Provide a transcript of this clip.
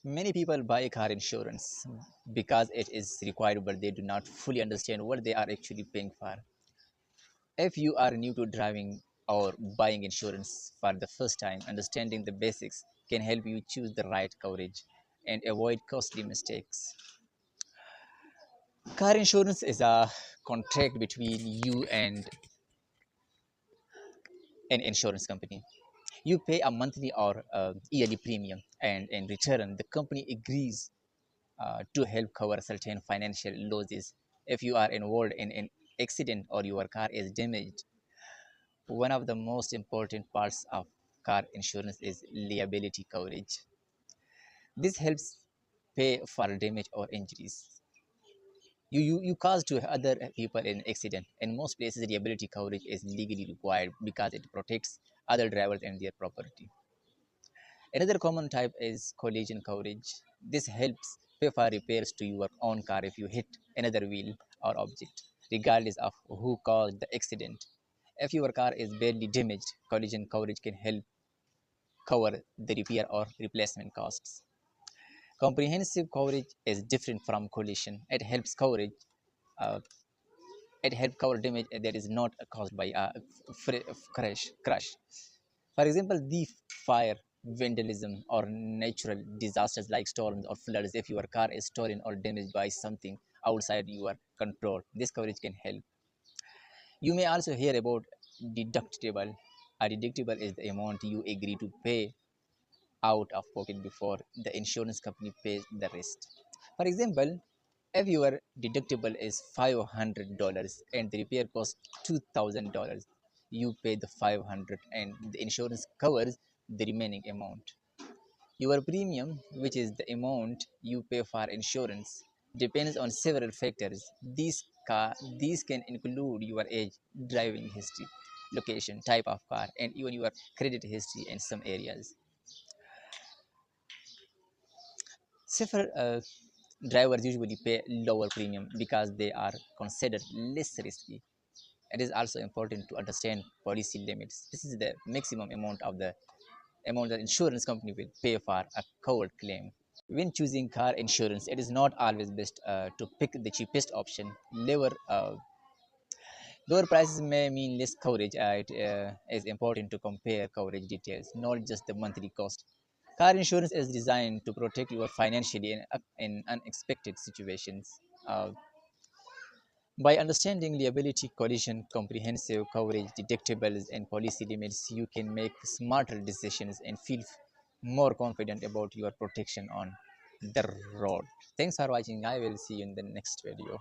Many people buy car insurance because it is required, but they do not fully understand what they are actually paying for. If you are new to driving or buying insurance for the first time, understanding the basics can help you choose the right coverage and avoid costly mistakes. Car insurance is a contract between you and an insurance company. You pay a monthly or yearly premium, and in return, the company agrees to help cover certain financial losses if you are involved in an accident or your car is damaged. One of the most important parts of car insurance is liability coverage. This helps pay for damage or injuries you cause to other people in accident. In most places, liability coverage is legally required because it protects other drivers and their property. Another common type is collision coverage. This helps pay for repairs to your own car if you hit another wheel or object, regardless of who caused the accident. If your car is badly damaged, collision coverage can help cover the repair or replacement costs. Comprehensive coverage is different from collision. Uh, it helps cover damage that is not caused by a crash. For example, the fire, vandalism, or natural disasters like storms or floods. If your car is stolen or damaged by something outside your control, this coverage can help. You may also hear about deductible. A deductible is the amount you agree to pay out of pocket before the insurance company pays the rest. For example, if your deductible is $500 and the repair costs $2,000, you pay the 500 and the insurance covers the remaining amount. Your premium, which is the amount you pay for insurance, depends on several factors. These can include your age, driving history, location, type of car, and even your credit history in some areas. Safer drivers usually pay lower premium because they are considered less risky. It is also important to understand policy limits. This is the maximum amount that insurance company will pay for a covered claim. When choosing car insurance, it is not always best to pick the cheapest option. Lower prices may mean less coverage. It is important to compare coverage details, not just the monthly cost. Car insurance is designed to protect you financially in unexpected situations. Uh, by understanding liability, collision, comprehensive coverage, deductibles, and policy limits, you can make smarter decisions and feel more confident about your protection on the road. Thanks for watching. I will see you in the next video.